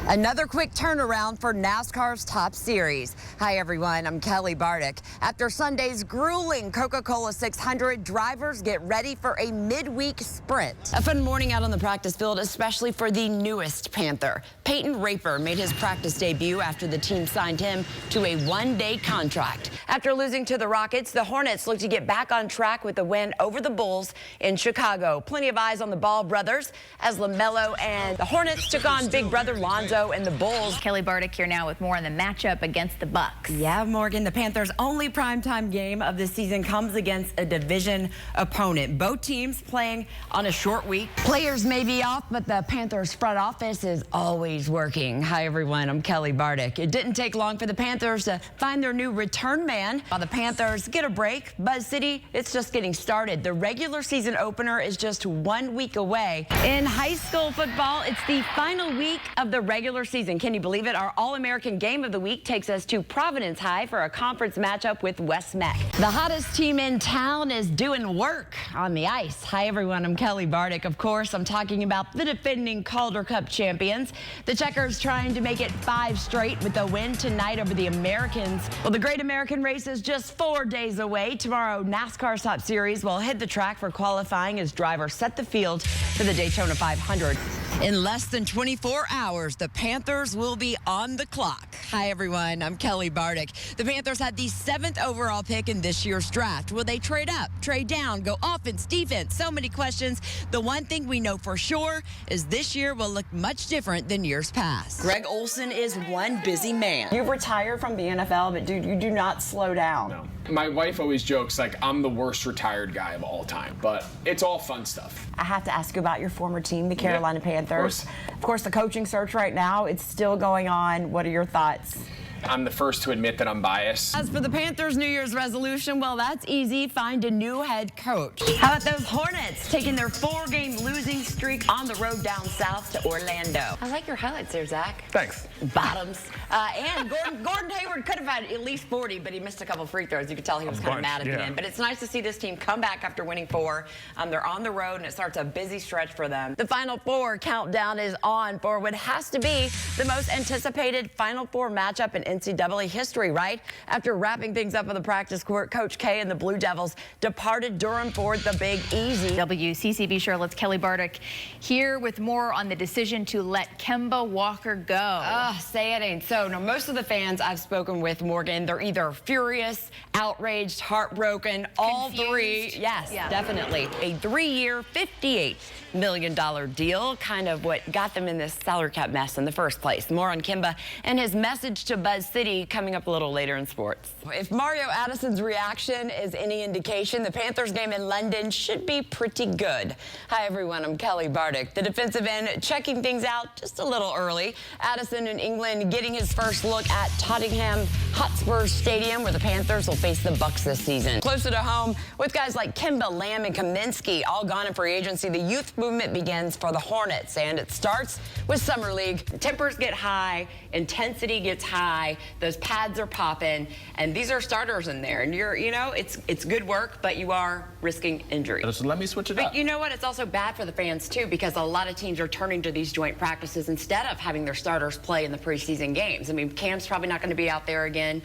Another quick turnaround for NASCAR's top series. Hi, everyone. I'm Kelli Bartik. After Sunday's grueling Coca-Cola 600, drivers get ready for a midweek sprint. A fun morning out on the practice field, especially for the newest Panther. Peyton Raper made his practice debut after the team signed him to a one-day contract. After losing to the Rockets, the Hornets look to get back on track with a win over the Bulls in Chicago. Plenty of eyes on the Ball brothers as LaMelo and the Hornets took on big brother Lonzo and the Bulls. Kelli Bartik here now with more on the matchup against the Bucks. Yeah, Morgan, the Panthers' only primetime game of the season comes against a division opponent. Both teams playing on a short week. Players may be off, but the Panthers' front office is always working. Hi, everyone. I'm Kelli Bartik. It didn't take long for the Panthers to find their new return man. While the Panthers get a break, Buzz City, it's just getting started. The regular season opener is just 1 week away. In high school football, it's the final week of the regular season. Can you believe it? Our All-American game of the week takes us to Providence High for a conference matchup with West Meck. The hottest team in town is doing work on the ice. Hi, everyone. I'm Kelli Bartik. Of course, I'm talking about the defending Calder Cup champions. The Checkers trying to make it 5 straight with a win tonight over the Americans. Well, the Great American Race is just 4 days away. Tomorrow, NASCAR's top series will hit the track for qualifying as drivers set the field for the Daytona 500. In less than 24 hours, the Panthers will be on the clock. Hi, everyone. I'm Kelli Bartik. The Panthers had the 7th overall pick in this year's draft. Will they trade up, trade down, go offense, defense? So many questions. The one thing we know for sure is this year will look much different than years past. Greg Olson is one busy man. You've retired from the NFL, but dude, you do not slow down. No. My wife always jokes like I'm the worst retired guy of all time, but it's all fun stuff. I have to ask you about your former team, the Carolina Panthers. Of course, the coaching search right now, it's still going on. What are your thoughts? I'm the first to admit that I'm biased. As for the Panthers' New Year's resolution, well, that's easy. Find a new head coach. How about those Hornets taking their 4-game losing streak on the road down south to Orlando? I like your highlights there, Zach. Thanks. Bottoms. And Gordon Hayward could have had at least 40, but he missed a couple free throws. You could tell he was kind of mad at the end. But it's nice to see this team come back after winning 4. They're on the road, and it starts a busy stretch for them. The Final Four countdown is on for what has to be the most anticipated Final Four matchup in NCAA history, right? After wrapping things up on the practice court, Coach K and the Blue Devils departed Durham for the Big Easy. WCCB Charlotte's Kelli Bartik here with more on the decision to let Kemba Walker go. Say it ain't so. Now, most of the fans I've spoken with, Morgan, they're either furious, outraged, heartbroken, all three. Yes, definitely. A 3-year, $58 million deal, kind of what got them in this salary cap mess in the first place. More on Kemba and his message to Buzz City coming up a little later in sports. If Mario Addison's reaction is any indication, the Panthers game in London should be pretty good. Hi, everyone. I'm Kelli Bartik. The defensive end checking things out just a little early. Addison in England getting his first look at Tottenham Hotspur Stadium, where the Panthers will face the Bucks this season. Closer to home, with guys like Kimba, Lamb, and Kaminsky all gone in free agency, the youth movement begins for the Hornets, and it starts with Summer League. Tempers get high, intensity gets high, those pads are popping, and these are starters in there. And it's good work, but you are risking injury. So let me switch it up. But you know what? It's also bad for the fans, too, because a lot of teams are turning to these joint practices instead of having their starters play in the preseason games. I mean, Cam's probably not going to be out there again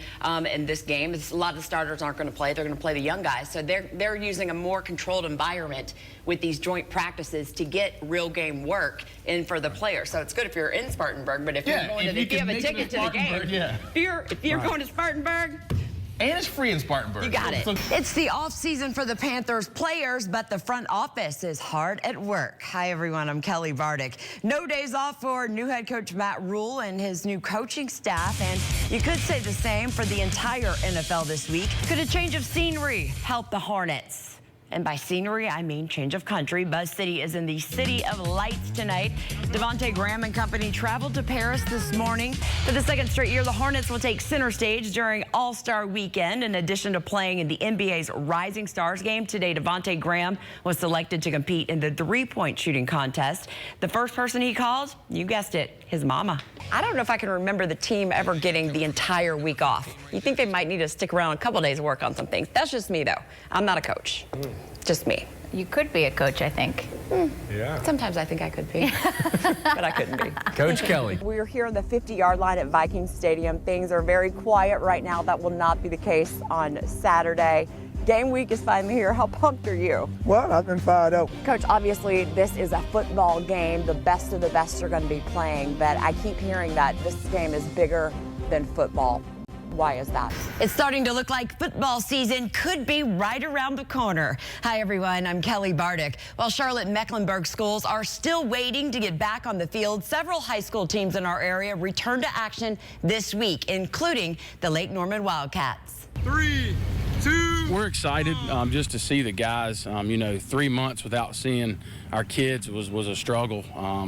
in this game. A lot of the starters aren't going to play. They're going to play the young guys. So they're using a more controlled environment with these joint practices to get real game work in for the players. So it's good if you're in Spartanburg, but if you're going to, if you have a ticket to the game, if you're going to Spartanburg, and it's free in Spartanburg. You got it. It's the off season for the Panthers players, but the front office is hard at work. Hi, everyone. I'm Kelli Bartik. No days off for new head coach Matt Rule and his new coaching staff, and you could say the same for the entire NFL this week. Could a change of scenery help the Hornets? And by scenery, I mean change of country. Buzz City is in the City of Lights tonight. Devontae Graham and company traveled to Paris this morning. For the 2nd straight year, the Hornets will take center stage during All-Star Weekend. In addition to playing in the NBA's Rising Stars game, today Devontae Graham was selected to compete in the 3-point shooting contest. The first person he called, you guessed it, his mama. I don't know if I can remember the team ever getting the entire week off. You think they might need to stick around a couple days to work on some things. That's just me, though. I'm not a coach. Just me. You could be a coach, I think. Yeah. Sometimes I think I could be, but I couldn't be. Coach Kelli. We're here on the 50-yard line at Vikings Stadium. Things are very quiet right now. That will not be the case on Saturday. Game week is finally here. How pumped are you? Well, I've been fired up. Coach, obviously this is a football game. The best of the best are going to be playing, but I keep hearing that this game is bigger than football. Why is that? It's starting to look like football season could be right around the corner. Hi, everyone. I'm Kelli Bartik. While Charlotte and Mecklenburg schools are still waiting to get back on the field, several high school teams in our area return to action this week, including the Lake Norman Wildcats. 3, 2. We're excited just to see the guys. 3 months without seeing our kids was a struggle.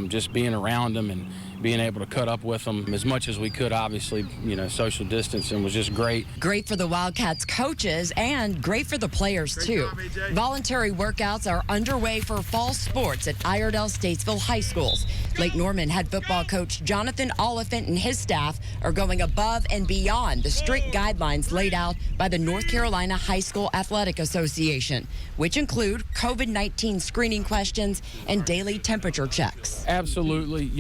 Just being around them and being able to cut up with them as much as we could, obviously, social distancing was just great. Great for the Wildcats coaches and great for the players, too. Voluntary workouts are underway for fall sports at Iredell Statesville High Schools. Lake Norman head football coach Jonathan Oliphant and his staff are going above and beyond the strict guidelines laid out by the North Carolina High School Athletic Association, which include COVID-19 screening questions and daily temperature checks. Absolutely.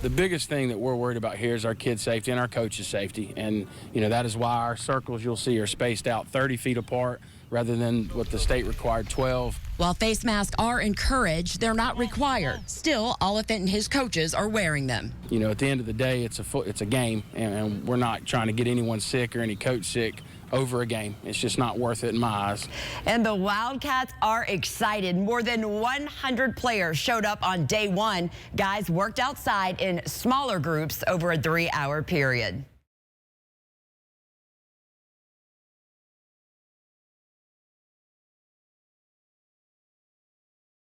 The biggest thing that we're worried about here is our kids' safety and our coaches' safety. And, that is why our circles, you'll see, are spaced out 30 feet apart rather than what the state required 12. While face masks are encouraged, they're not required. Still, Oliphant and his coaches are wearing them. At the end of the day, it's a game, and we're not trying to get anyone sick or any coach sick over a game. It's just not worth it in my eyes. And the Wildcats are excited. More than 100 players showed up on day one. Guys worked outside in smaller groups over a 3-hour period.